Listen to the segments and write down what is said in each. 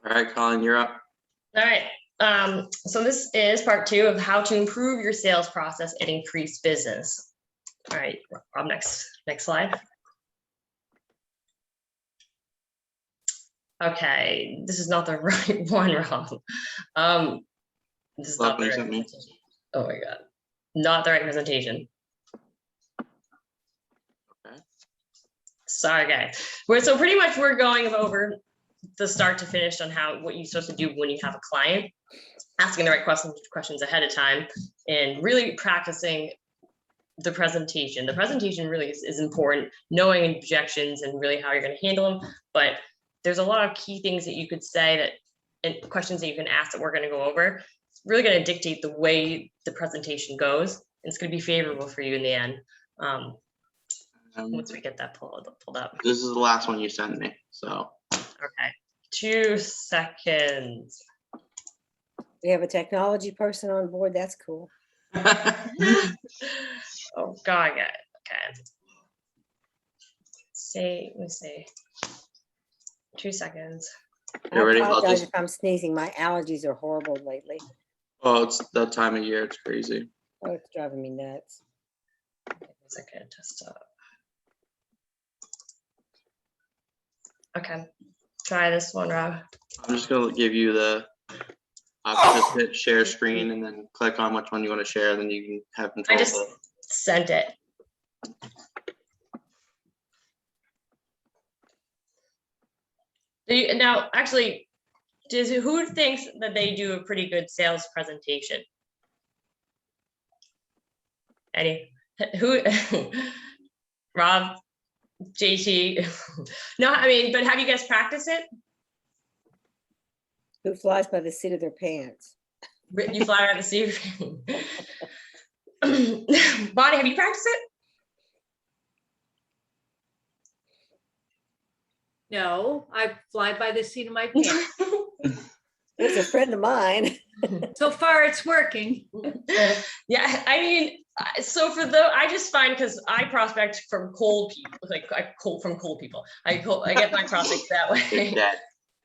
All right, Colin, you're up. All right. So this is part 2 of how to improve your sales process and increase business. All right, Rob, next slide. Okay, this is not the right one, Rob. This is not the right presentation. Oh my God, not the right presentation. Okay. Sorry, guys. So pretty much we're going over the start to finish on what you're supposed to do when you have a client, asking the right questions ahead of time, and really practicing the presentation. The presentation really is important, knowing objections and really how you're going to handle them. But there's a lot of key things that you could say and questions that you can ask that we're going to go over. It's really going to dictate the way the presentation goes. It's going to be favorable for you in the end. Once we get that pulled up. This is the last one you sent me, so. Okay, 2 seconds. We have a technology person on board. That's cool. Oh God, I got it. Okay. Let me see. 2 seconds. I You ready? apologize if I'm sneezing. My allergies are horrible lately. Oh, it's that time of year. It's crazy. Oh, it's driving me nuts. Second, test up. Okay, try this one, Rob. I'm just gonna give you the just hit share screen and then click on which one you want to share. Then you can have control. I just of it. sent it. Now, actually, who thinks that they do a pretty good sales presentation? Who? Rob, JT. No, I mean, but have you guys practiced it? Who flies by the seat of their pants? You fly around the seat. Bonnie, have you practiced it? No, I fly by the seat of my pants. There's a friend of mine. So far, it's working. Yeah, I mean, so I just find, because I prospect from cold people, from cold people. I get my prospects that way.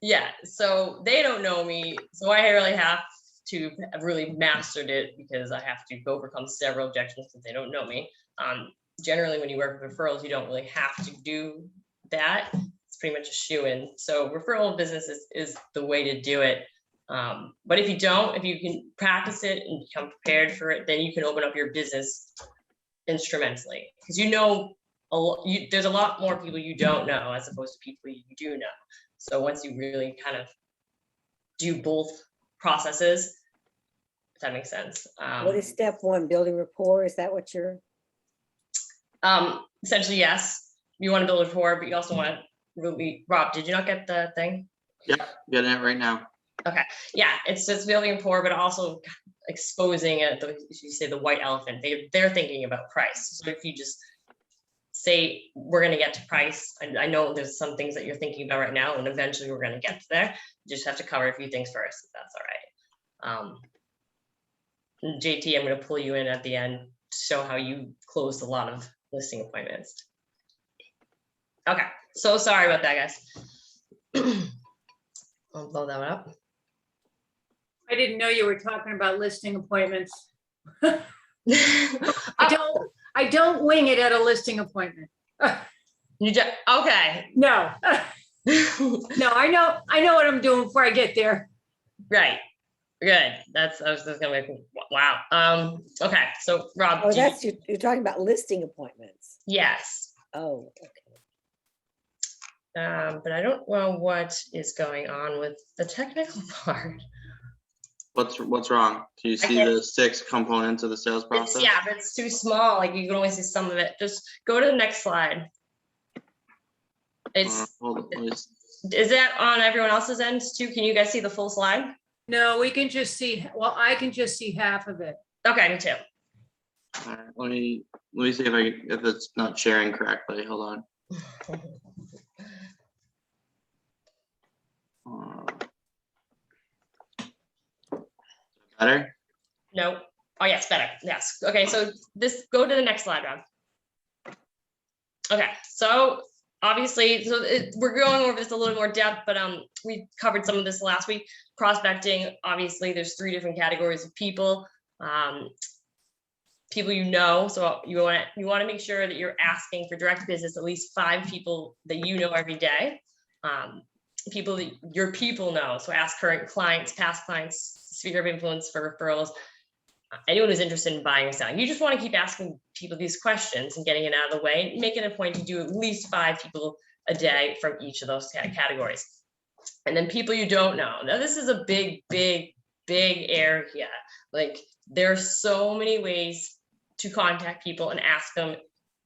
Yeah, so they don't know me, so I really have to have really mastered it because I have to overcome several objections since they don't know me. Generally, when you work with referrals, you don't really have to do that. It's pretty much a shoe-in. So referral business is the way to do it. But if you can practice it and become prepared for it, then you can open up your business instrumentally, because there's a lot more people you don't know as opposed to people you do know. So once you really kind of do both processes, if that makes sense. What is step 1? Building rapport? Is that what you're? Essentially, yes. You want to build rapport, but you also want to really. Rob, did you not get the thing? Yeah, getting it right now. Okay. Yeah, it's just building rapport, but also exposing you say the white elephant. They're thinking about price. So if you just say we're going to get to price, and I know there's some things that you're thinking about right now, and eventually we're going to get to there. You just have to cover a few things first, if that's all right. JT, I'm going to pull you in at the end to show how you closed a lot of listing appointments. Okay, so sorry about that, guys. I'll blow that one up. I didn't know you were talking about listing appointments. I don't wing it at a listing appointment. You just okay. No. No, I know what I'm doing before I get there. Right. Good. I was just gonna make wow. Okay. So Rob. Oh, you're talking about listing appointments. Yes. Oh, okay. But I don't know what is going on with the technical part. What's wrong? Do you see the 6 components of the sales process? Yeah, but it's too small. Like you can only see some of it. Just go to the next slide. It's hold on, is that on everyone else's end too? Can you guys see the full slide? No, we can just see. Well, I can just see half of it. Okay, me too. All right, let me see if it's not sharing correctly. Hold on. Better? No. Oh yes, better. Yes. Okay, so go to the next slide, Rob. Okay, so obviously, so we're going over this a little more depth, but we covered some of this last week. Prospecting, obviously, there's 3 different categories of people. People you know, so you want to make sure that you're asking for direct business, at least 5 people that you know every day. People that your people know, so ask current clients, past clients, sphere of influence for referrals. Anyone who's interested in buying or selling, you just want to keep asking people these questions and getting it out of the way, making a point to do at least 5 people a day from each of those categories. And then people you don't know. Now, this is a big area. Like, there are so many ways to contact people and ask them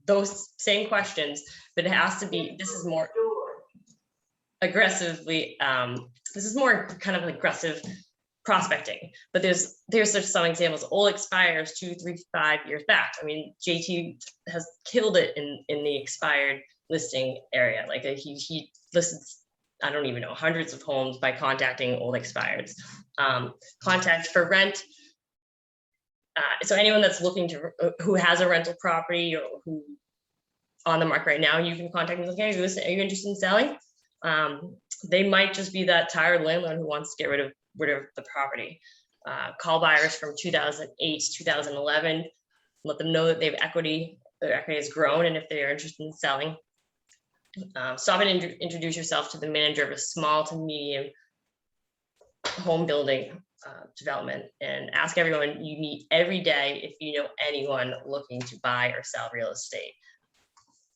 those same questions, but it has to be, this is more aggressively, this is more kind of aggressive prospecting, but there's such some examples. Old expires 2, 3, 5 years back. I mean, JT has killed it in the expired listing area. Like, he lists, I don't even know, hundreds of homes by contacting old expireds. Contact for rent. So anyone that's looking to, who has a rental property or who on the market right now, you can contact them. Okay, are you interested in selling? They might just be that tired landlord who wants to get rid of the property. Call buyers from 2008 to 2011, let them know that they have equity, their equity has grown, and if they are interested in selling. Stop and introduce yourself to the manager of a small to medium home building development, and ask everyone you meet every day if you know anyone looking to buy or sell real estate.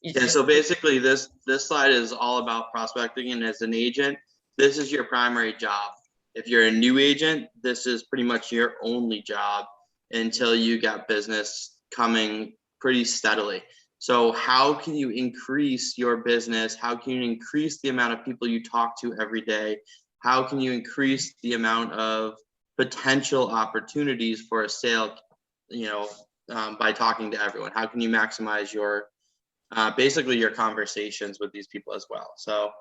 Yeah, so basically this slide is all about prospecting, and as an agent, this is your primary job. If you're a new agent, this is pretty much your only job until you got business coming pretty steadily. So how can you increase your business? How can you increase the amount of people you talk to every day? How can you increase the amount of potential opportunities for a sale, by talking to everyone? How can you maximize your basically your conversations with these people as well? So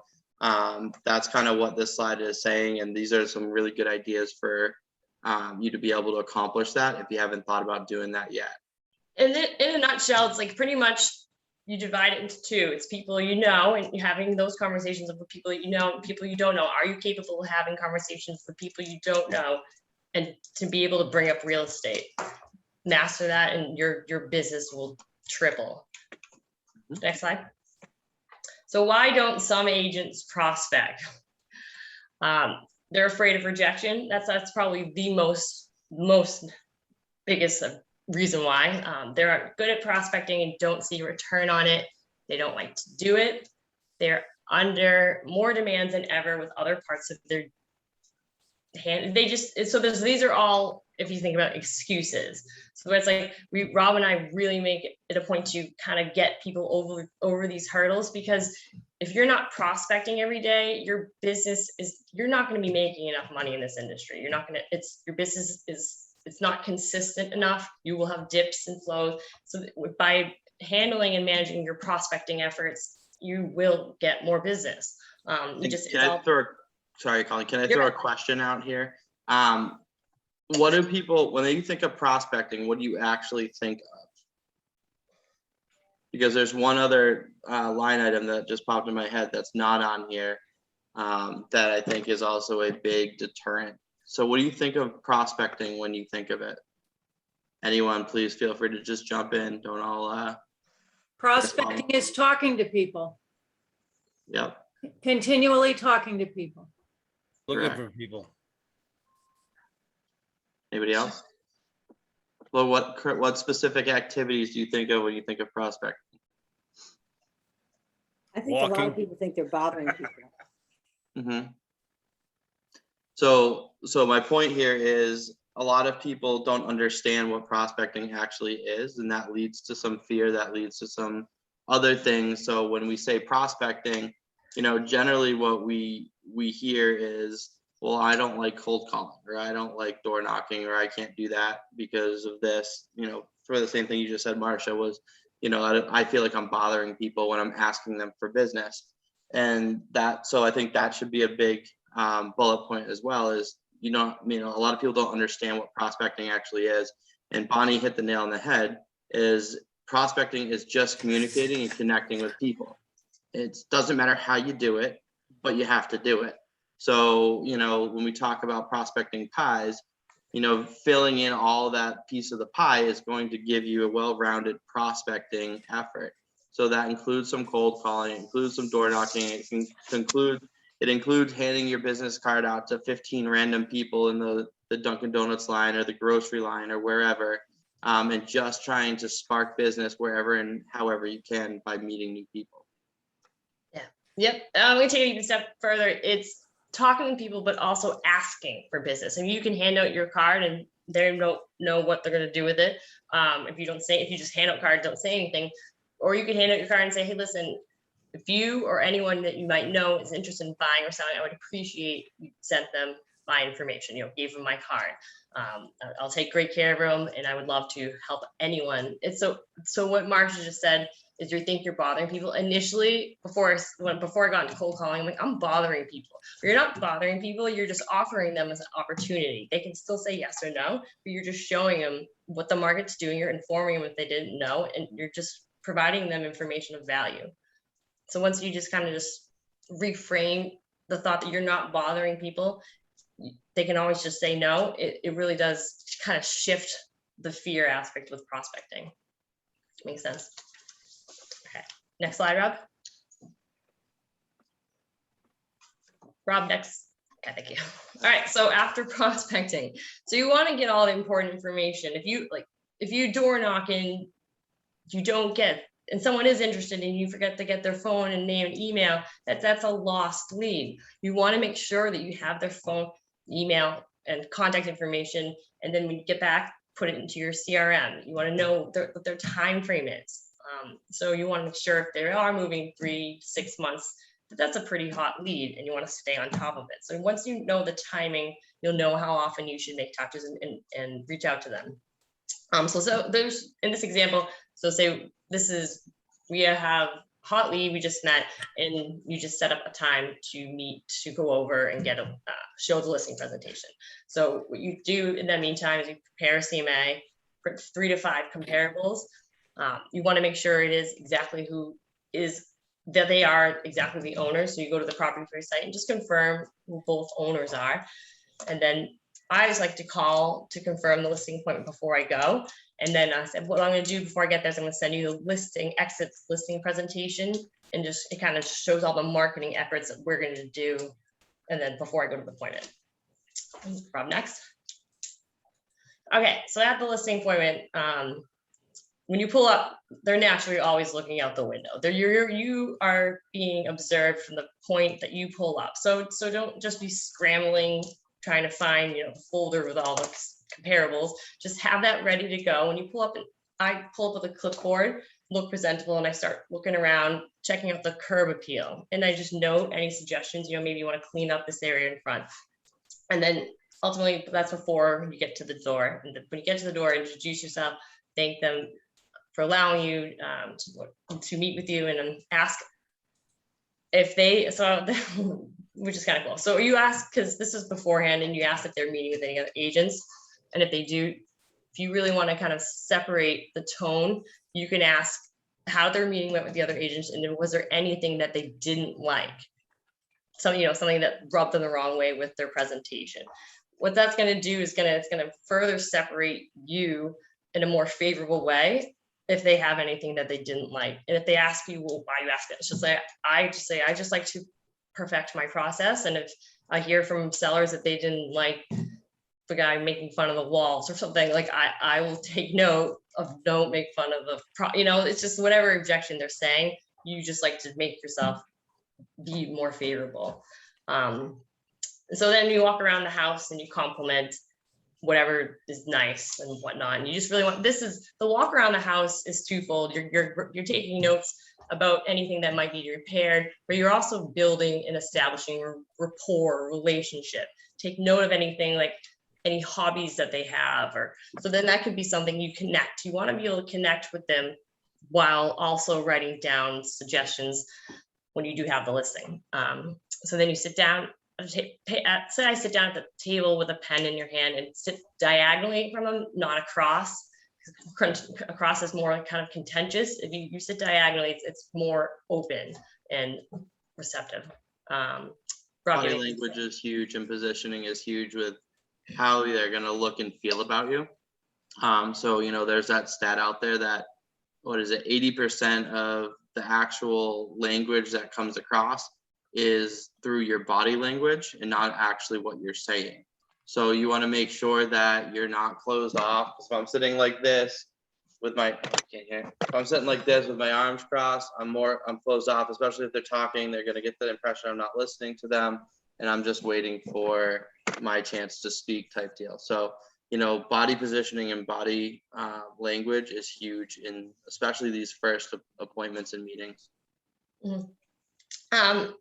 that's kind of what this slide is saying, and these are some really good ideas for you to be able to accomplish that if you haven't thought about doing that yet. And in a nutshell, it's like pretty much you divide it into 2. It's people you know, and you're having those conversations with people you know and people you don't know. Are you capable of having conversations with people you don't know, and to be able to bring up real estate? Master that, and your business will triple. Next slide. So why don't some agents prospect? They're afraid of rejection. That's probably the most biggest reason why. They're good at prospecting and don't see a return on it. They don't like to do it. They're under more demands than ever with other parts of their hand. These are all, if you think about excuses. So it's like Rob and I really make it a point to kind of get people over these hurdles, because if you're not prospecting every day, your business you're not going to be making enough money in this industry. Your business it's not consistent enough. You will have dips and flows. So by handling and managing your prospecting efforts, you will get more business. Sorry, Colleen, can I throw a question out here? What do people, when you think of prospecting, what do you actually think of? Because there's one other line item that just popped in my head that's not on here that I think is also a big deterrent. So what do you think of prospecting when you think of it? Anyone, please feel free to just jump in. Don't all. Prospecting is talking to people. Yep. Continually talking to people. Looking Correct. for people. Anybody else? Well, what specific activities do you think of when you think of prospecting? I think a lot Walking. of people think they're bothering people. Mm-hmm. So my point here is a lot of people don't understand what prospecting actually is, and that leads to some fear, that leads to some other things. So when we say prospecting, generally what we hear is, well, I don't like cold calling, or I don't like door knocking, or I can't do that because of this, for the same thing you just said, Marcia, was, I feel like I'm bothering people when I'm asking them for business. And so I think that should be a big bullet point as well, is, a lot of people don't understand what prospecting actually is. And Bonnie hit the nail on the head, is prospecting is just communicating and connecting with people. It doesn't matter how you do it, but you have to do it. So, you know, when we talk about prospecting pies, you know, filling in all that piece of the pie is going to give you a well-rounded prospecting effort. So that includes some cold calling, it includes some door knocking, it includes handing your business card out to 15 random people in the Dunkin' Donuts line or the grocery line or wherever, and just trying to spark business wherever and however you can by meeting new people. Yep. I'm going to take it a step further. It's talking to people, but also asking for business. And you can hand out your card and they don't know what they're going to do with it. If you just hand out cards, don't say anything. Or you can hand out your card and say, hey, listen, if you or anyone that you might know is interested in buying or selling, I would appreciate you sent them my information, you know, gave them my card. I'll take great care of them and I would love to help anyone. It's so what Marsha just said is you think you're bothering people. Initially, before I got into cold calling, I'm like, I'm bothering people. But you're not bothering people, you're just offering them as an opportunity. They can still say yes or no, but you're just showing them what the market's doing. You're informing them if they didn't know, and you're just providing them information of value. So once you just kind of just reframe the thought that you're not bothering people, they can always just say no. It really does kind of shift the fear aspect with prospecting. Makes sense? Okay, next slide, Rob. Rob, next. Okay, thank you. All right, so after prospecting, so you want to get all the important information. If you door knock and you don't get, and someone is interested and you forget to get their phone and name and email, that's a lost lead. You want to make sure that you have their phone, email, and contact information, and then when you get back, put it into your CRM. You want to know what their time frame is. So you want to make sure if they are moving 3 to 6 months, that's a pretty hot lead, and you want to stay on top of it. So once you know the timing, you'll know how often you should make touches and reach out to them. So there's, in this example, so say we have hot lead, we just met, and you just set up a time to meet, to go over and get show the listing presentation. So what you do in the meantime is you prepare a CMA, 3 to 5 comparables. You want to make sure it is exactly that they are exactly the owners. So you go to the property for your site and just confirm who both owners are. And then I just like to call to confirm the listing appointment before I go. And then I said, what I'm going to do before I get there is I'm going to send you the exits listing presentation, and just, it kind of shows all the marketing efforts that we're going to do. And then before I go to the appointment. Rob, next. Okay, so at the listing appointment, when you pull up, they're naturally always looking out the window. You are being observed from the point that you pull up. So don't just be scrambling, trying to find, the folder with all the comparables. Just have that ready to go. When you pull up, I pull up with a clipboard, look presentable, and I start looking around, checking out the curb appeal. And I just note any suggestions, maybe you want to clean up this area in front. And then ultimately, that's before you get to the door. And when you get to the door, introduce yourself, thank them for allowing you to meet with you, and ask if they, which is kind of cool. So you ask, because this is beforehand, and you ask if they're meeting with any other agents. And if they do, if you really want to kind of separate the tone, you can ask how their meeting went with the other agents, and was there anything that they didn't like? Something that rubbed them the wrong way with their presentation. What that's going to do is it's going to further separate you in a more favorable way if they have anything that they didn't like. And if they ask you, well, why you ask it? It's just like, I just like to perfect my process. And if I hear from sellers that they didn't like the guy making fun of the walls or something, like I will take note of, don't make fun of it's just whatever objection they're saying, you just like to make yourself be more favorable. So then you walk around the house and you compliment whatever is nice and whatnot. And you just really want, the walk around the house is twofold. You're taking notes about anything that might need repaired, but you're also building and establishing a rapport, relationship. Take note of anything, like any hobbies that they have, so then that could be something you connect. You want to be able to connect with them while also writing down suggestions when you do have the listing. So then you sit down, say I sit down at the table with a pen in your hand and sit diagonally from them, not across. Across is more kind of contentious. If you sit diagonally, it's more open and receptive. Rob, Body you- language is huge and positioning is huge with how they're gonna look and feel about you. So, you know, there's that stat out there that, what is it, 80% of the actual language that comes across is through your body language and not actually what you're saying. So you wanna make sure that you're not closed off. So if I'm sitting like this with my, can't hear. If I'm sitting like this with my arms crossed, I'm closed off, especially if they're talking, they're gonna get the impression I'm not listening to them and I'm just waiting for my chance to speak type deal. So, you know, body positioning and body language is huge in especially these first appointments and meetings.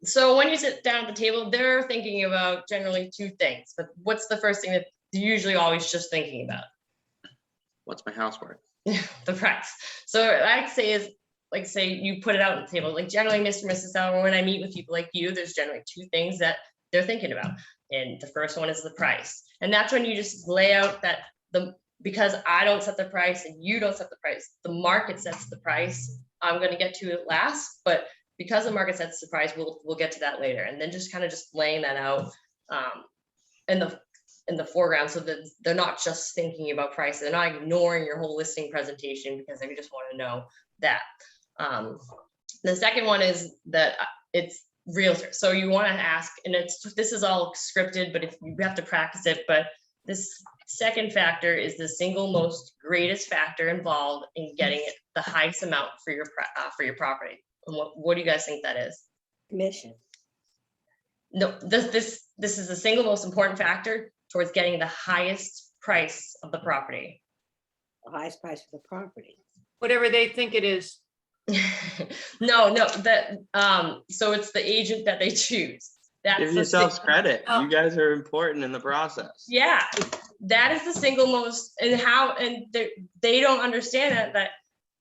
So when you sit down at the table, they're thinking about generally two things, but what's the first thing that they're usually always just thinking about? What's my housework? The price. So I'd say is, like, say you put it out on the table, like generally Mr. and Mrs. Sauer, when I meet with people like you, there's generally two things that they're thinking about. And the first one is the price. And that's when you just lay out that because I don't set the price and you don't set the price, the market sets the price. I'm going to get to it last, but because the market sets the price, we'll get to that later. And then just kind of just laying that out in the foreground, so that they're not just thinking about price. They're not ignoring your whole listing presentation because they just want to know that. The second one is that it's realtor. So you want to ask, and this is all scripted, but if you have to practice it, but this second factor is the single most greatest factor involved in getting it the highest amount for your property. And what do you guys think that is? Commission. No, this is the single most important factor towards getting the highest price of the property. The highest price for the property. Whatever they think it is. No, that so it's the agent that they choose. That's Give the yourselves credit. Oh. You guys are important in the process. Yeah, that is the single most, and they don't understand that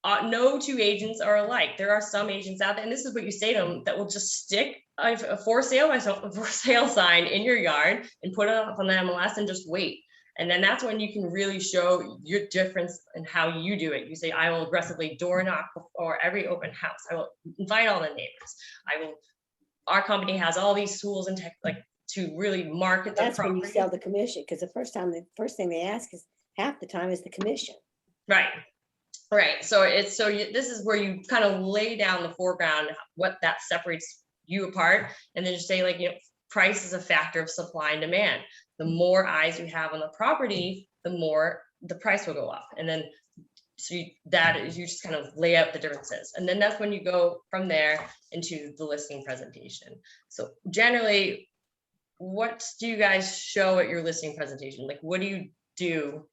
no two agents are alike. There are some agents out there, and this is what you say to them, that will just stick a for sale sign in your yard and put it up on the MLS and just wait. And then that's when you can really show your difference in how you do it. You say, I will aggressively door knock before every open house. I will invite all the neighbors. Our company has all these tools and tech, like, to really market the That's when property. you sell the commission, because the first thing they ask is half the time is the commission. Right. So this is where you kind of lay down the foreground, what that separates you apart, and then just say, like, price is a factor of supply and demand. The more eyes you have on the property, the more the price will go up. And then you just kind of lay out the differences. And then that's when you go from there into the listing presentation. So generally, what do you guys show at your listing presentation? Like, what do you do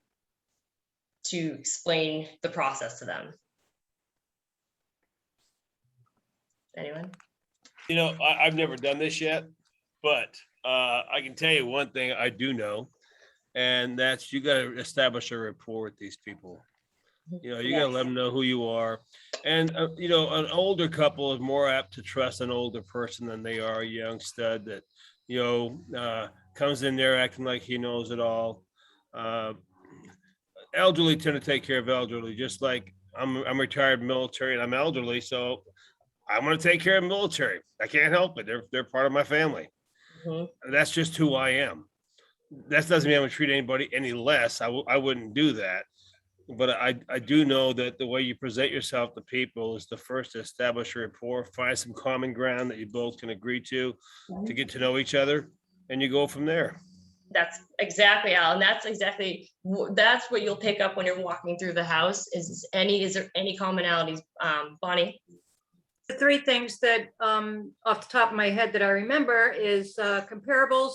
to explain the process to them? Anyone? I've never done this yet, but I can tell you one thing I do know, and that's you got to establish a rapport with these people. You got to let them know who you are. And, an older couple is more apt to trust an older person than they are a young stud that, comes in there acting like he knows it all. Elderly tend to take care of elderly, just like I'm retired military and I'm elderly. So I want to take care of military. I can't help it. They're part of my family. Mm-hmm. That's just who I am. That doesn't mean I'm going to treat anybody any less. I wouldn't do that. But I do know that the way you present yourself to people is the first to establish a rapport, find some common ground that you both can agree to get to know each other, and you go from there. That's exactly, Al, and that's what you'll pick up when you're walking through the house. Is there any commonalities, Bonnie? The three things that off the top of my head that I remember is comparables,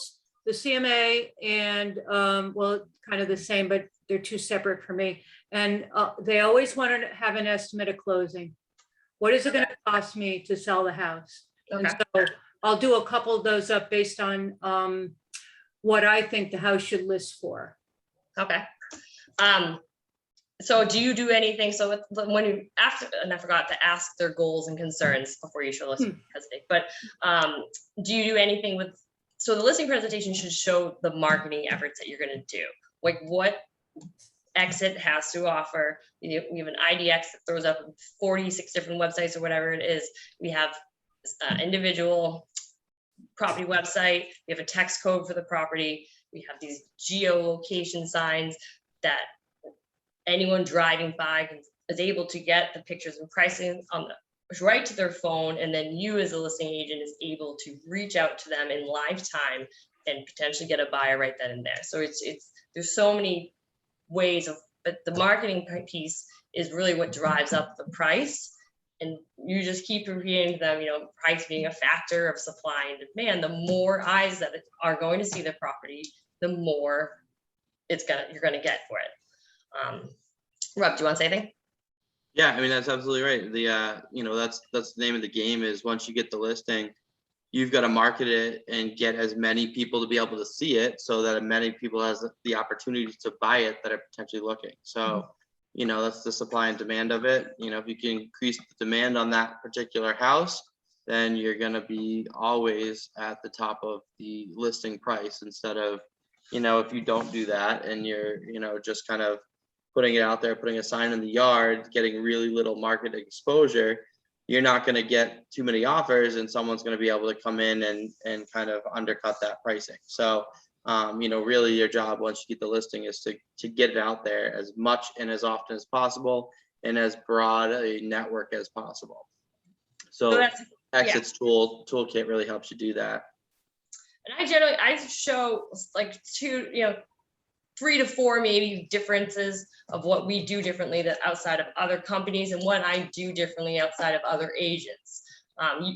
the CMA, and kind of the same, but they're two separate for me. And they always want to have an estimate of closing. What is it going to cost me to sell the house? Okay. And so I'll do a couple of those up based on what I think the house should list for. Okay. So do you do anything? So when you and I forgot to ask their goals and concerns before you show listing presentation, but do you do anything so the listing presentation should show the marketing efforts that you're going to do, like what Exit has to offer. We have an IDX that throws up 46 different websites or whatever it is. We have individual property website. We have a text code for the property. We have these geolocation signs that anyone driving by is able to get the pictures and pricing on the right to their phone, and then you as a listing agent is able to reach out to them in live time and potentially get a buyer right then and there. So it's there's so many ways of, but the marketing piece is really what drives up the price. And you just keep repeating them, you know, price being a factor of supply and demand. The more eyes that are going to see the property, the more you're gonna get for it. Rob, do you want to say anything? Yeah, I mean, that's absolutely right. The you know, that's the name of the game, is once you get the listing, you've got to market it and get as many people to be able to see it, so that as many people has the opportunity to buy it that are potentially looking. So, you know, that's the supply and demand of it. You know, if you can increase the demand on that particular house, then you're going to be always at the top of the listing price, instead of, you know, if you don't do that and you're, you know, just kind of putting it out there, putting a sign in the yard, getting really little market exposure, you're not going to get too many offers, and someone's going to be able to come in and kind of undercut that pricing. So, you know, really your job once you get the listing is to get it out there as much and as often as possible, and as broad a network as possible. So Exit's toolkit really helps you do that. And I show like 3 to 4 maybe differences of what we do differently that outside of other companies, and what I do differently outside of other agents.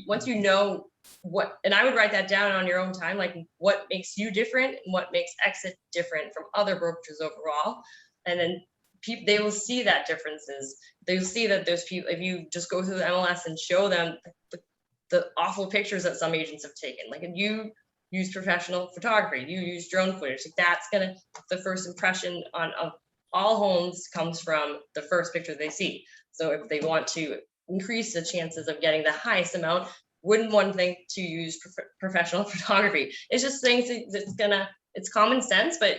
Once you know what, and I would write that down on your own time, like what makes you different and what makes Exit different from other brokerages overall. And then they will see that differences. They'll see that there's people, if you just go through the MLS and show them the awful pictures that some agents have taken, like if you use professional photography, you use drone footage, that's gonna, the first impression of all homes comes from the first picture they see. So if they want to increase the chances of getting the highest amount, wouldn't one think to use professional photography? It's just things that it's common sense, but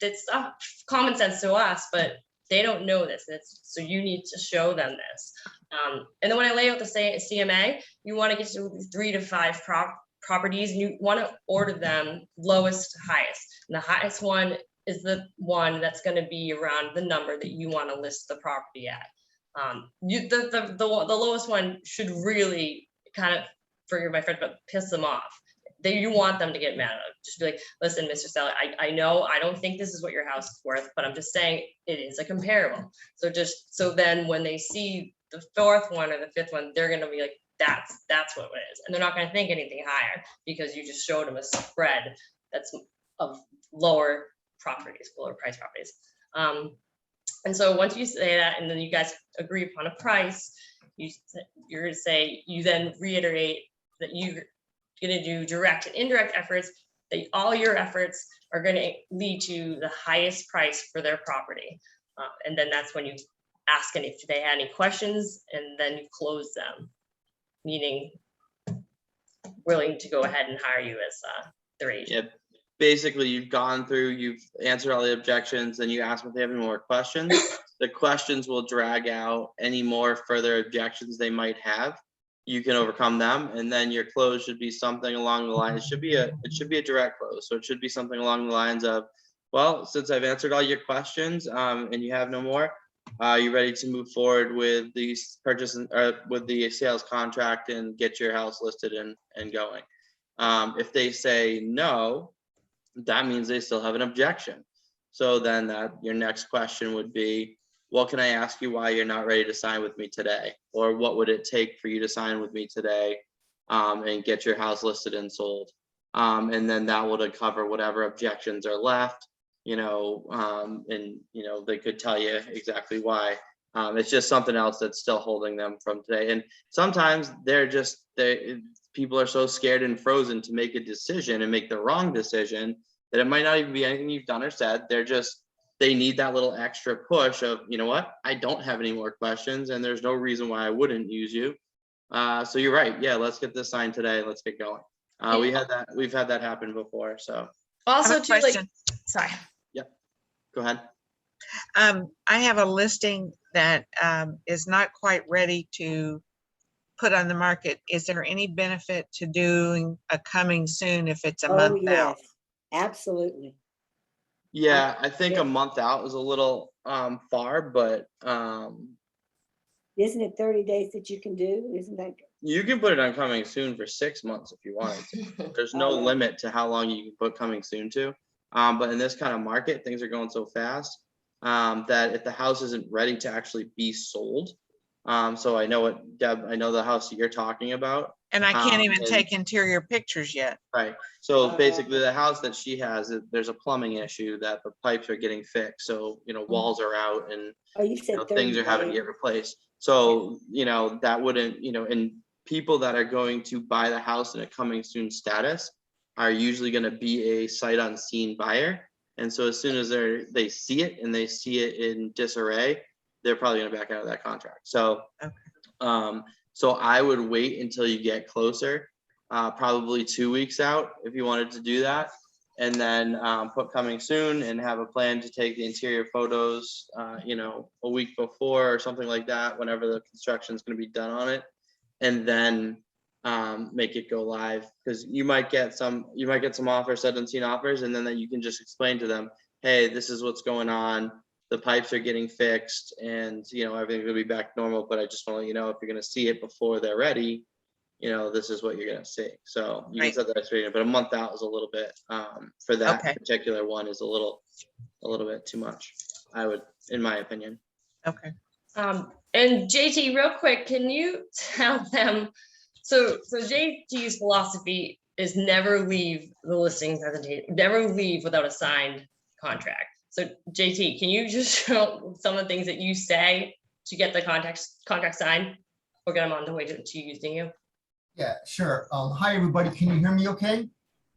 it's not common sense to us, but they don't know this. So you need to show them this. And then when I lay out the CMA, you want to get to 3 to 5 properties, and you want to order them lowest to highest. And the highest one is the one that's going to be around the number that you want to list the property at. The lowest one should really kind of, forgive my French, but piss them off. You want them to get mad at it. Just be like, listen, Mr. Seller, I know I don't think this is what your house is worth, but I'm just saying it is a comparable. So then when they see the 4th one or the 5th one, they're going to be like, that's what it is. And they're not going to think anything higher, because you just showed them a spread that's of lower price properties. And so once you say that, and then you guys agree upon a price, you're going to say, you then reiterate that you're going to do direct and indirect efforts, that all your efforts are going to lead to the highest price for their property. And then that's when you ask if they had any questions, and then you close them, meaning willing to go ahead and hire you as their agent. Yep. Basically, you've gone through, you've answered all the objections, and you ask if they have any more questions. The questions will drag out any more further objections they might have. You can overcome them, and then your close should be something along the line. It should be a direct close. So it should be something along the lines of, well, since I've answered all your questions, and you have no more, you ready to move forward with the purchase with the sales contract and get your house listed and going. If they say no, that means they still have an objection. So then your next question would be, well, can I ask you why you're not ready to sign with me today? Or what would it take for you to sign with me today and get your house listed and sold? And then that would cover whatever objections are left, and they could tell you exactly why. It's just something else that's still holding them from today. And sometimes people are so scared and frozen to make a decision and make the wrong decision that it might not even be anything you've done or said. They need that little extra push of, you know what, I don't have any more questions, and there's no reason why I wouldn't use you. So you're right. Yeah, let's get this signed today. Let's get going. We've had that happen before. So also too, sorry. Yep. Go ahead. I have a listing that is not quite ready to put on the market, is there any benefit to doing a coming soon if it's a Oh, month out? yes, absolutely. Yeah, I think yeah. a month out is a little far, but Isn't it 30 days that you can do? Isn't that? you can put it on coming soon for 6 months if you wanted to. There's no Oh, yeah. limit to how long you can put coming soon to. But in this kind of market, things are going so fast that if the house isn't ready to actually be sold, so I know what Deb, I know the house that you're talking about. And I can't even and- take interior pictures yet. Right. So basically the house that she has, there's a plumbing issue that the pipes are getting fixed. So, walls are out and Oh, you said 30 things are having to days. get replaced. So, that wouldn't, and people that are going to buy the house in a coming soon status are usually going to be a sight unseen buyer. And so as soon as they see it and they see it in disarray, they're probably going to back out of that contract. So, so I would wait until you get closer, probably 2 weeks out if you wanted to do that. And then put coming soon and have a plan to take the interior photos, a week before or something like that, whenever the construction is going to be done on it. And then make it go live, because you might get some offers, sight unseen offers, and then you can just explain to them, hey, this is what's going on. The pipes are getting fixed and, everything's gonna be back to normal, but I just want to let you know, if you're gonna see it before they're ready, this is what you're gonna see. So you Right. can set that expectation, but a month out is a little bit, for that Okay. particular one is a little bit too much, I would, in my opinion. Okay. And JT, real quick, can you tell them, so JT's philosophy is never leave the listing presentation, never leave without a signed contract. So JT, can you just show some of the things that you say to get the contract signed or get them on the way to using you? Yeah, sure. Hi, everybody. Can you hear me okay?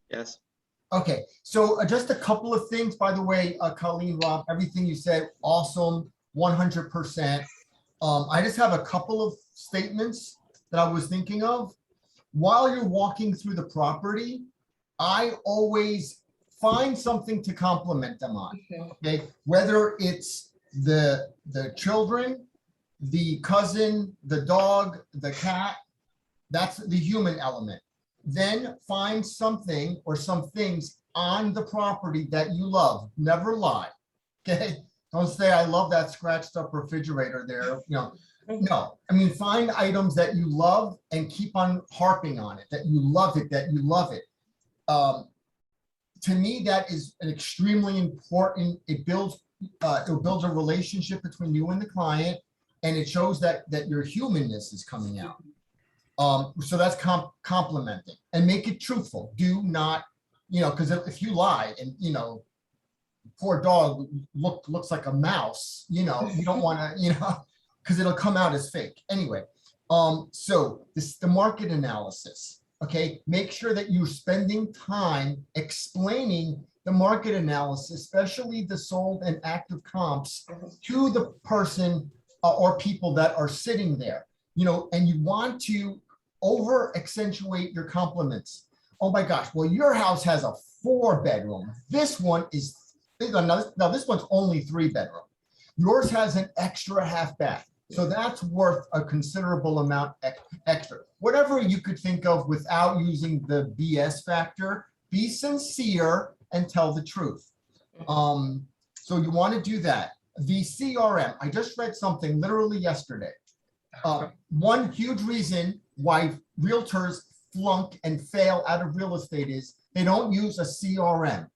Yes. Okay, so just a couple of things, by the way, Colleen, Rob, everything you said, awesome, 100%. I just have a couple of statements that I was thinking of. While you're walking through the property, I always find something to compliment them on, okay? Whether it's the children, the cousin, the dog, the cat, that's the human element. Then find something or some things on the property that you love. Never lie, okay? Don't say, I love that scratched up refrigerator there, No, I mean, find items that you love and keep on harping on it, that you love it, that you love it. To me, that is an extremely important, it builds a relationship between you and the client, and it shows that your humanness is coming out. So that's complimenting, and make it truthful. Do not, because if you lie and, poor dog looks like a mouse, you don't want to, because it'll come out as fake. Anyway, so the market analysis, okay? Make sure that you're spending time explaining the market analysis, especially the sold and active comps, to the person or people that are sitting there, and you want to over accentuate your compliments. Oh my gosh, well, your house has a 4-bedroom. This one is, now this one's only 3-bedroom. Yours has an extra half bath. So that's worth a considerable amount extra. Whatever you could think of without using the BS factor, be sincere and tell the truth. So you want to do that. The CRM, I just read something literally yesterday. One huge reason why realtors flunk and fail out of real estate is they don't use a CRM.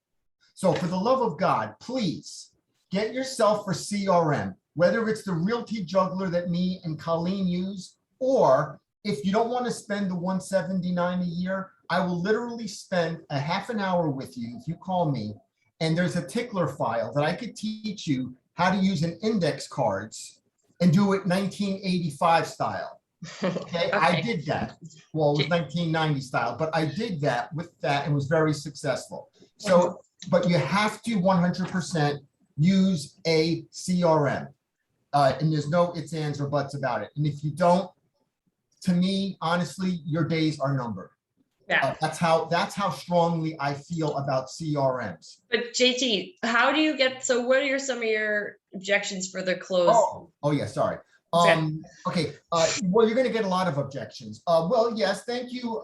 So for the love of God, please get yourself for CRM, whether it's the Realty Juggler that me and Colleen use, or if you don't want to spend the $179 a year, I will literally spend a half an hour with you if you call me, and there's a tickler file that I could teach you how to use an index cards and do it 1985 style. Okay, I did that. Well, it was 1990 style, but I did that with that and was very successful. So, but you have to 100% use a CRM. And there's no ifs, ands, or buts about it. And if you don't, to me, honestly, your days are numbered. Yeah. That's how strongly I feel about CRMs. But JT, how do you get, so what are some of your objections for the close? Oh yeah, sorry. Okay, well, you're gonna get a lot of objections. Well, yes, thank you,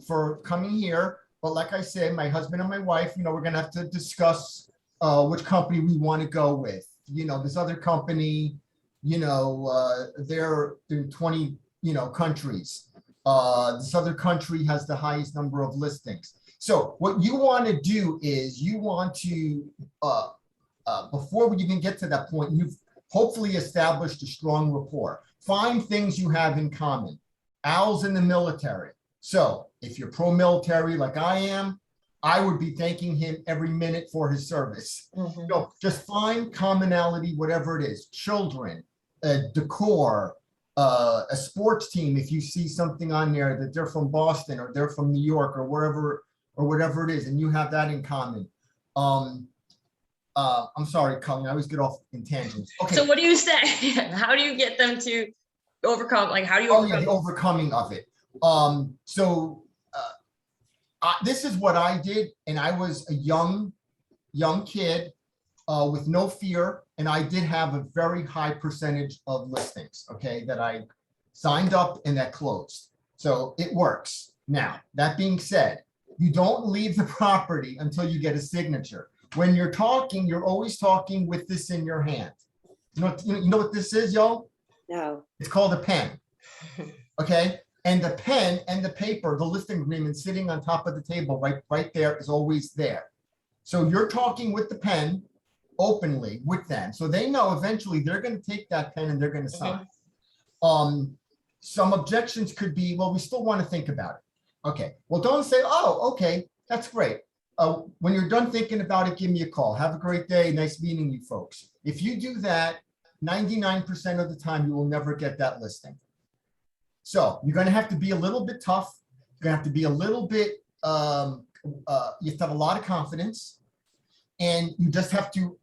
for coming here. But like I said, my husband and my wife, we're gonna have to discuss, which company we want to go with. This other company, they're in 20, countries. This other country has the highest number of listings. So what you want to do is you want to, before we even get to that point, you've hopefully established a strong rapport. Find things you have in common. Al's in the military. So if you're pro-military like I am, I would be thanking him every minute for his service. Just find commonality, whatever it is. Children, decor, a sports team. If you see something on there that they're from Boston or they're from New York or wherever or whatever it is, and you have that in common. I'm sorry, Colleen, I always get off in tangents. Okay. So what do you say? How do you get them to overcome? Like, how do you overcome? The overcoming of it. This is what I did, and I was a young kid with no fear, and I did have a very high percentage of listings, okay, that I signed up and that closed. So it works. Now, that being said, you don't leave the property until you get a signature. When you're talking, you're always talking with this in your hand. You know what this is, y'all? No. It's called a pen. Okay. And the pen and the paper, the listing agreement sitting on top of the table right there is always there. So you're talking with the pen openly with them. So they know eventually they're going to take that pen and they're going to sign. Some objections could be, well, we still want to think about it. Okay. Well, don't say, oh, okay, that's great. When you're done thinking about it, give me a call. Have a great day. Nice meeting you folks. If you do that, 99% of the time, you will never get that listing. So you're going to have to be a little bit tough. You're going to have to be a little bit, you have to have a lot of confidence, and you just have to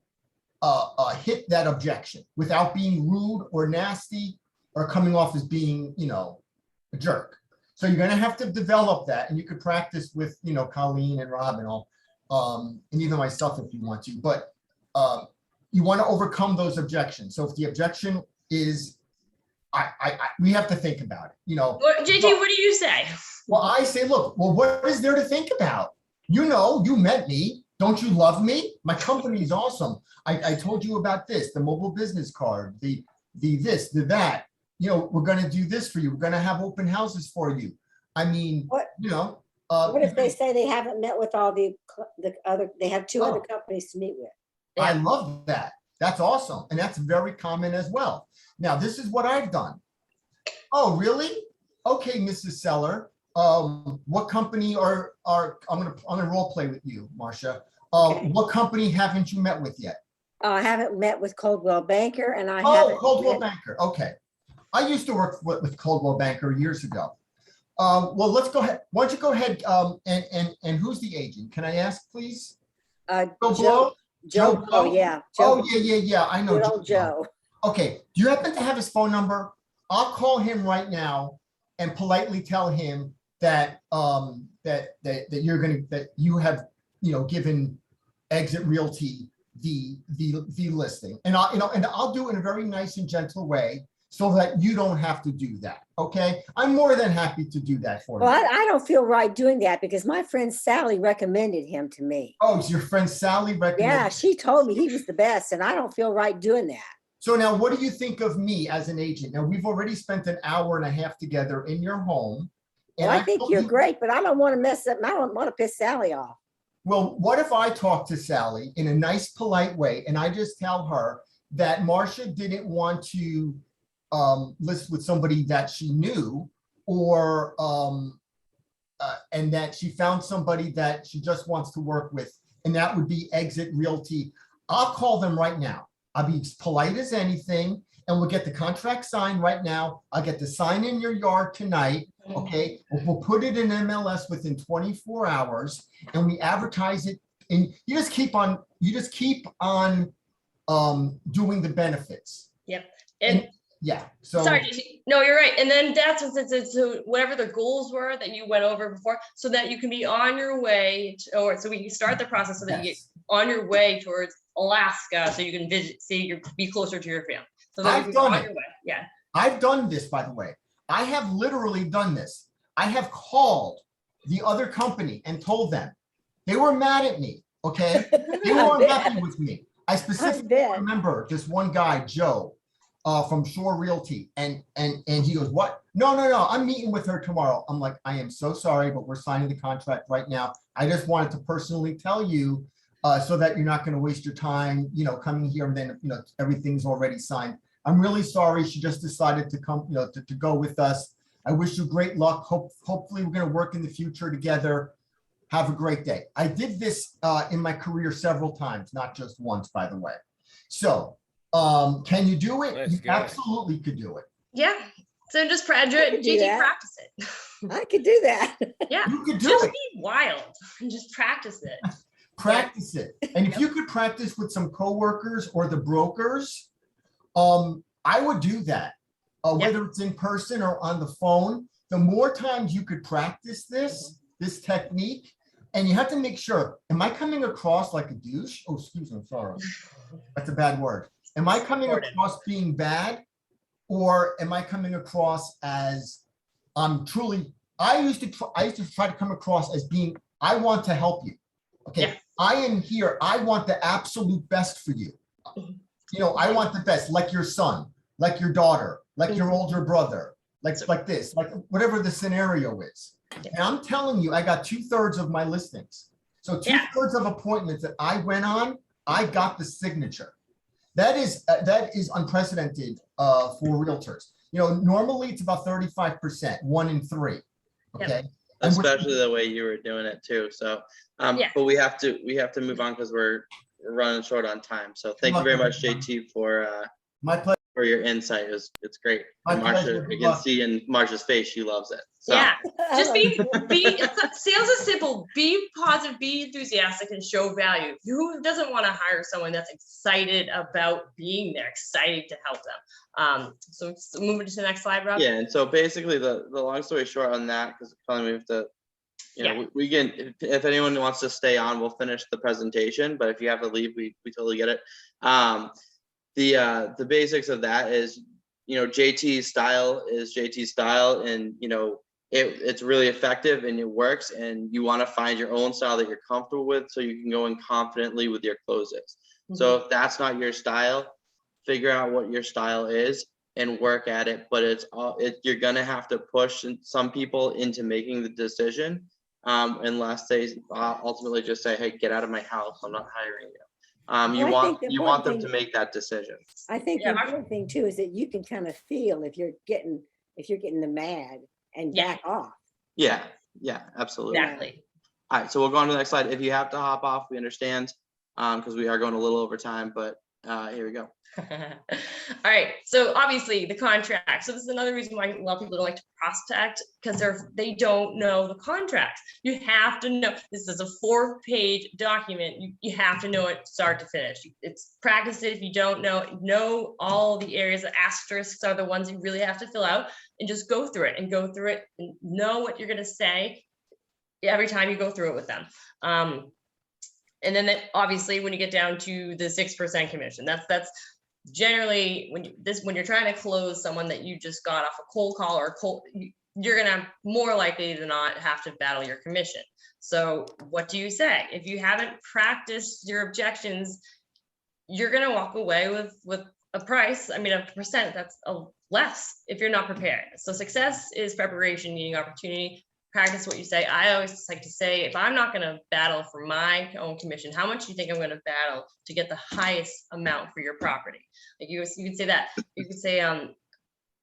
hit that objection without being rude or nasty or coming off as being, a jerk. So you're going to have to develop that, and you could practice with, Colleen and Rob and all, and even myself if you want to, but you want to overcome those objections. So if the objection is, we have to think about it, Well, JT, what do you say? Well, I say, look, well, what is there to think about? You met me. Don't you love me? My company is awesome. I told you about this, the mobile business card, the this, the that. We're going to do this for you. We're going to have open houses for you. I mean, what if they say they haven't met with all the other, they have two other companies to meet with? I love that. That's awesome. And that's very common as well. Now, this is what I've done. Oh, really? Okay, Mrs. Seller. What company I'm gonna role play with you, Marcia. Okay. What company haven't you met with yet? I haven't met with Coldwell Banker, and I haven't. Coldwell Banker. Okay. I used to work with Coldwell Banker years ago. Well, let's go ahead. Why don't you go ahead, and who's the agent? Can I ask, please? Joe Blow, yeah. Joe. Oh, yeah. I know. Good old Joe. Okay. Do you happen to have his phone number? I'll call him right now and politely tell him that that you have given Exit Realty the listing, and I'll do it in a very nice and gentle way so that you don't have to do that. Okay. I'm more than happy to do that for you. Well, I don't feel right doing that because my friend Sally recommended him to me. Oh, it's your friend Sally recommended? Yeah, she told me he was the best, and I don't feel right doing that. So now what do you think of me as an agent? Now, we've already spent an hour and a half together in your home. Well, I think you're great, but I don't want to mess up. I don't want to piss Sally off. Well, what if I talk to Sally in a nice, polite way, and I just tell her that Marcia didn't want to list with somebody that she knew, or and that she found somebody that she just wants to work with, and that would be Exit Realty. I'll call them right now. I'll be as polite as anything, and we'll get the contract signed right now. I'll get the sign in your yard tonight. Okay, we'll put it in MLS within 24 hours, and we advertise it. And you just keep on doing the benefits. Yep. Yeah. So sorry, no, you're right. And then that's so whatever the goals were that you went over before, so that you can be on your way so we can start the process so that you get on your way towards Alaska, so you can be closer to your family. So that I've you can done on it. your way. Yeah. I've done this, by the way. I have literally done this. I have called the other company and told them they were mad at me. Okay. They I weren't bet. happy with me. I specifically bet. remember this one guy, Joe, from Shore Realty, and he goes, "What? No, I'm meeting with her tomorrow." I'm like, "I am so sorry, but we're signing the contract right now. I just wanted to personally tell you so that you're not going to waste your time, coming here and then, everything's already signed. I'm really sorry. She just decided to come, to go with us. I wish you great luck. Hopefully we're going to work in the future together. Have a great day." I did this in my career several times, not just once, by the way. So can you do it? Nice You guy. absolutely could do it. Yeah. So just I could do JT that. practice it. I could do that. Yeah. You could do Just it. be wild and just practice it. Practice it. And if you could practice with some coworkers or the brokers, I would do that. Whether it's in person or on the phone, the more times you could practice this technique, and you have to make sure, am I coming across like a douche? Oh, excuse me, I'm sorry. That's a bad word. Am I coming across being bad, or am I coming across as I'm truly, I used to try to come across as being, I want to help you. Okay. Yeah. I am here. I want the absolute best for you. I want the best, like your son, like your daughter, like your older brother, like this, like whatever the scenario is. And I'm telling you, I got 2/3 of my listings. So 2/3 of appointments that I went on, I got the signature. That is unprecedented for realtors. Normally it's about 35%, 1 in 3. Okay. Especially the way you were doing it too. So, but we have to move on because we're running short on time. So thank you very much, JT, for My pleasure. for your insight. It's great. My And pleasure. Marsha, Good you can luck. see in Marsha's face, she loves it. So, Yeah. Just be I sales is simple. Be positive, be enthusiastic, and show value. Who doesn't want to hire someone that's excited about being there, excited to help them? So moving to the next slide, Rob. yeah. And so basically the long story short on that, because probably we have to, we can, if anyone wants to stay on, we'll finish the presentation, but if you have to leave, we totally get it. The basics of that is, JT's style is JT's style, and it's really effective and it works, and you want to find your own style that you're comfortable with so you can go in confidently with your closes. So if that's not your style, figure out what your style is and work at it. But you're gonna have to push some people into making the decision, unless they ultimately just say, "Hey, get out of my house. I'm not hiring you." You I want think the them important to thing- make that decision. think the important thing too is that you can kind of feel if you're getting the mad and Yeah. back off. Yeah, absolutely. Exactly. All right, so we'll go on to the next slide. If you have to hop off, we understand, because we are going a little over time, but here we go. All right. So obviously the contract. So this is another reason why a lot of people don't like to prospect, because they don't know the contracts. You have to know. This is a 4-page document. You have to know it start to finish. It's practice it. If you don't know all the areas. The asterisks are the ones you really have to fill out, and just go through it and know what you're going to say every time you go through it with them. And then obviously when you get down to the 6% commission, that's generally when you're trying to close someone that you just got off a cold call or you're gonna more likely than not have to battle your commission. So what do you say? If you haven't practiced your objections, you're gonna walk away with a price, a percent that's less if you're not prepared. So success is preparation, meaning opportunity. Practice what you say. I always like to say, if I'm not going to battle for my own commission, how much do you think I'm going to battle to get the highest amount for your property? Like you could say that. You could say, I'm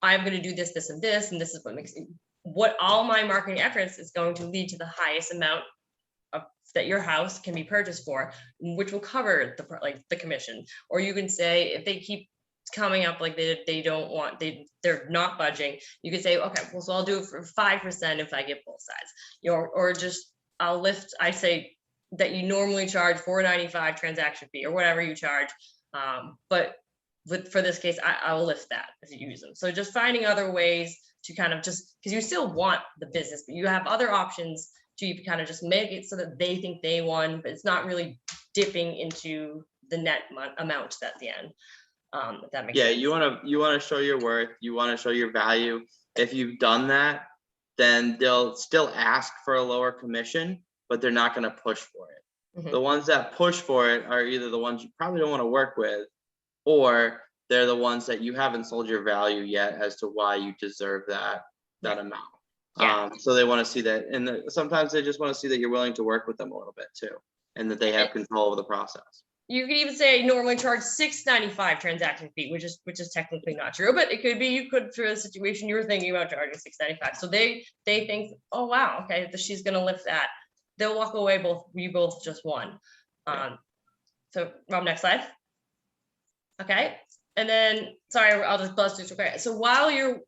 going to do this, this, and this, and this is what all my marketing efforts is going to lead to the highest amount that your house can be purchased for, which will cover the commission. Or you can say, if they keep coming up like they're not budging, you could say, okay, well, so I'll do it for 5% if I get both sides, or just I'll lift. I say that you normally charge $4.95 transaction fee or whatever you charge, but for this case, I will lift that if you use them. So just finding other ways to kind of just, because you still want the business, but you have other options to kind of just make it so that they think they won, but it's not really dipping into the net amount at the end. If that makes Yeah, sense. you want to show your worth, you want to show your value. If you've done that, then they'll still ask for a lower commission, but they're not going to push for it. Mhm. The ones that push for it are either the ones you probably don't want to work with, or they're the ones that you haven't sold your value yet as to why you deserve that amount. Yeah. So they want to see that, and sometimes they just want to see that you're willing to work with them a little bit too, and that they have control of the process. You could even say normally charge $6.95 transaction fee, which is technically not true, but it could be. You could, through a situation you were thinking about charging $6.95. So they think, oh wow, okay, she's gonna lift that. They'll walk away. You both just won. So Rob, next slide. Okay, and then sorry, I'll just buzz through. Okay, so while you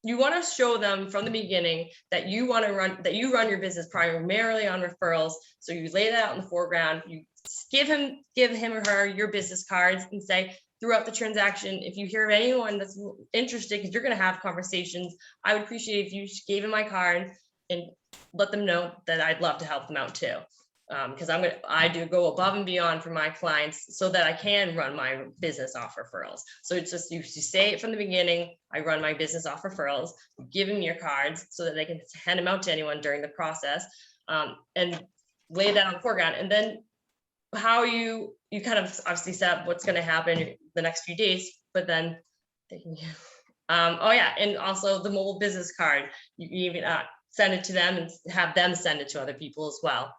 want to show them from the beginning that you run your business primarily on referrals. So you lay that out in the foreground. You give him or her your business cards and say throughout the transaction, if you hear of anyone that's interested, because you're going to have conversations, I would appreciate if you gave him my card and let them know that I'd love to help them out too. Because I do go above and beyond for my clients so that I can run my business off referrals. So it's just, you say it from the beginning, I run my business off referrals, give them your cards so that they can hand them out to anyone during the process, and lay that on the foreground. And then how you kind of obviously set up what's going to happen the next few days, but then they can, oh yeah, and also the mobile business card, you even send it to them and have them send it to other people as well.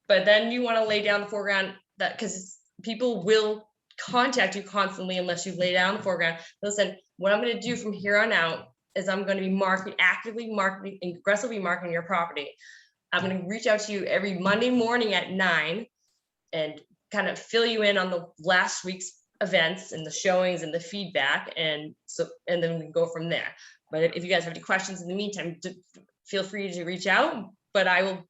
But then you want to lay down the foreground, that because people will contact you constantly unless you lay down the foreground. Listen, what I'm going to do from here on out is I'm going to be actively marketing, aggressively marketing your property. I'm going to reach out to you every Monday morning at 9 and kind of fill you in on the last week's events and the showings and the feedback. And then we can go from there. But if you guys have any questions in the meantime, feel free to reach out, but I will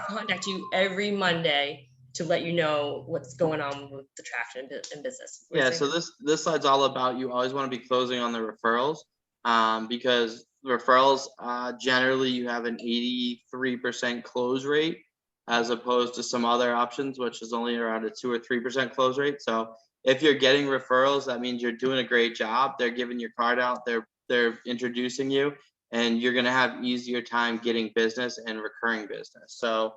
contact you every Monday to let you know what's going on with the traction in business. Yeah, so this slide's all about, you always want to be closing on the referrals, because referrals, generally you have an 83% close rate as opposed to some other options, which is only around a 2 or 3% close rate. So if you're getting referrals, that means you're doing a great job. They're giving your card out, they're introducing you, and you're going to have easier time getting business and recurring business. So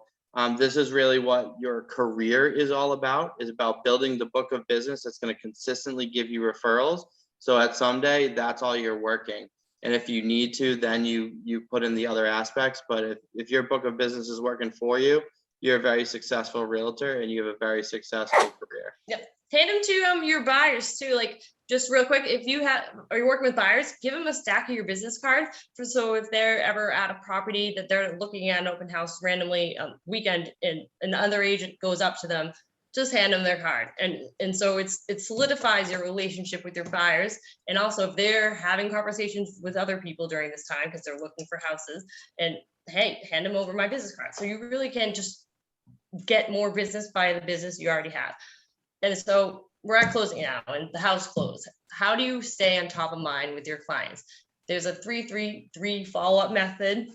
this is really what your career is all about, is about building the book of business that's going to consistently give you referrals. So at someday, that's all you're working. And if you need to, then you put in the other aspects. But if your book of business is working for you, you're a very successful realtor and you have a very successful career. Yep. Hand them to your buyers too. Like, just real quick, if you're working with buyers, give them a stack of your business cards. So if they're ever at a property that they're looking at an open house randomly weekend and another agent goes up to them, just hand them their card. And so it solidifies your relationship with your buyers. And also if they're having conversations with other people during this time, because they're looking for houses, and hey, hand them over my business card. So you really can just get more business by the business you already have. And so we're at closing now and the house closed. How do you stay on top of mind with your clients? There's a 3-3-3 follow-up method.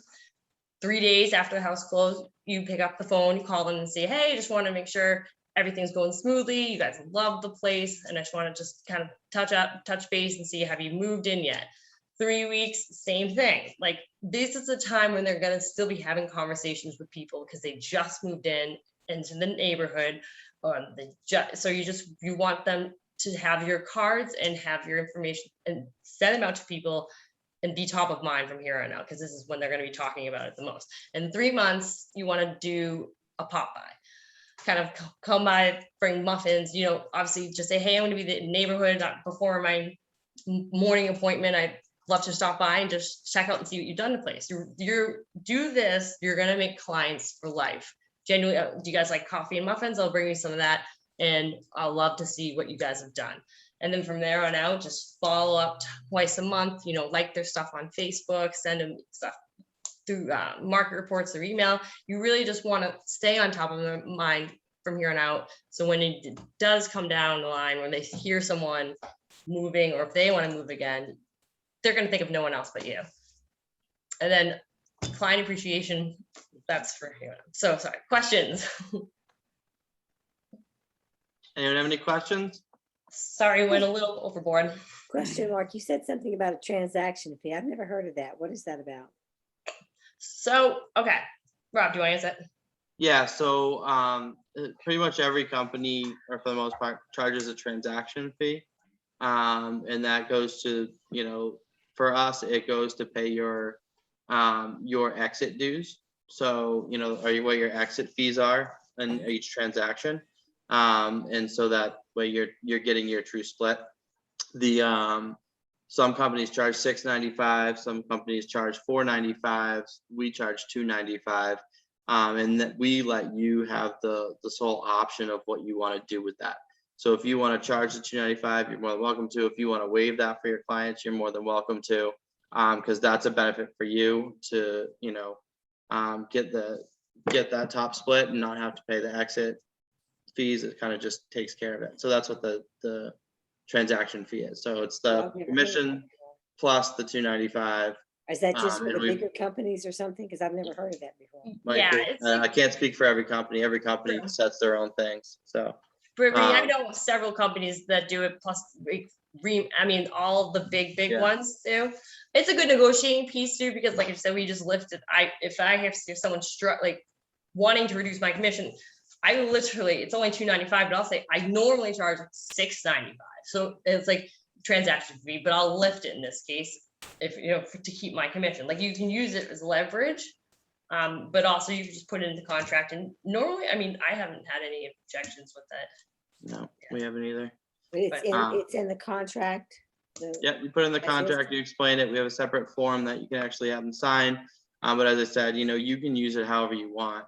3 days after the house closed, you pick up the phone, you call them and say, hey, just want to make sure everything's going smoothly. You guys love the place. And I just want to just kind of touch base and see, have you moved in yet? 3 weeks, same thing. Like, this is the time when they're going to still be having conversations with people because they just moved into the neighborhood. So you want them to have your cards and have your information and send them out to people and be top of mind from here on out, because this is when they're going to be talking about it the most. In 3 months, you want to do a pop by, kind of come by, bring muffins, obviously just say, hey, I'm going to be in the neighborhood before my morning appointment. I'd love to stop by and just check out and see what you've done in the place. You do this, you're going to make clients for life. Genuinely, do you guys like coffee and muffins? I'll bring you some of that, and I'll love to see what you guys have done. And then from there on out, just follow up twice a month, like their stuff on Facebook, send them stuff through market reports or email. You really just want to stay on top of their mind from here on out. So when it does come down the line, when they hear someone moving, or if they want to move again, they're going to think of no one else but you. And then client appreciation, that's for you. So sorry, questions? Anyone have any questions? Sorry, went a little overboard. Question mark, you said something about a transaction fee. I've never heard of that. What is that about? So, okay, Rob, do you want to answer it? Yeah, so pretty much every company, or for the most part, charges a transaction fee. And that goes to, you know, for us, it goes to pay your exit dues. So, you know, what your exit fees are in each transaction. And so that way you're getting your true split. Some companies charge $6.95, some companies charge $4.95, we charge $2.95. And that we let you have the sole option of what you want to do with that. So if you want to charge the $2.95, you're more than welcome to. If you want to waive that for your clients, you're more than welcome to, because that's a benefit for you to, you know, get that top split and not have to pay the exit fees. It kind of just takes care of it. So that's what the transaction fee is. So it's the I've never heard of commission that before. plus the $2.95. Is that just for and the we- bigger companies or something? Because I've never heard of that before. Might Yeah, be. it's I can't speak for every company. Every company True. sets their own things. So I Um, know several companies that do it, plus, I mean, all the big Yeah. ones do. It's a good negotiating piece too, because like I said, we just lifted, if I have someone like wanting to reduce my commission, I literally, it's only $2.95, but I'll say, I normally charge $6.95. So it's like transaction fee, but I'll lift it in this case, if, you know, to keep my commission. Like you can use it as leverage. But also you can just put it in the contract, and normally, I mean, I haven't had any objections with that. no, we haven't either. But it's But, it's in the contract. the- Yeah, you put in the That's yours. contract, you explain it. We have a separate form that you can actually have them sign. But as I said, you know, you can use it however you want.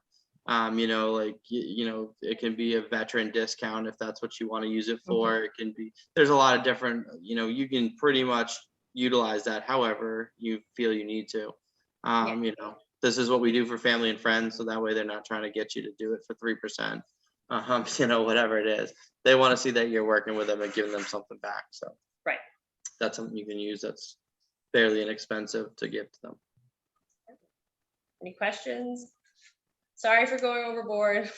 You know, like, you know, it can be a veteran discount if that's what you want to use it for. It can be, there's a lot of different, you know, you can pretty much utilize that however you feel you need to. You know, this is what we do for family and friends, so that way they're not trying to get you to do it for 3%. You know, whatever it is. They want to see that you're working with them and giving them something back. So Right. that's something you can use that's fairly inexpensive to give to them. Any questions? Sorry for going overboard.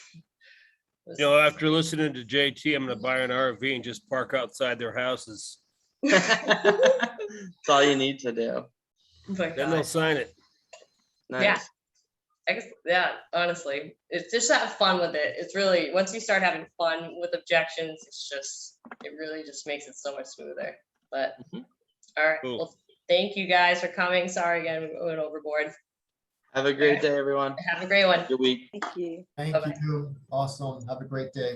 You know, after listening to JT, I'm gonna buy an RV and just park outside their houses. That's all you need to do. But, Then they'll sign it. Nice. Yeah. I guess, yeah, honestly, it's just have fun with it. It's really, once you start having fun with objections, it really just makes it so much smoother. But, Mhm. all right, Cool. well, thank you guys for coming. Sorry again, we went overboard. Have a great Okay. day, everyone. Have a great one. Good week. Thank you. Thank Bye-bye. you. Awesome. Have a great day.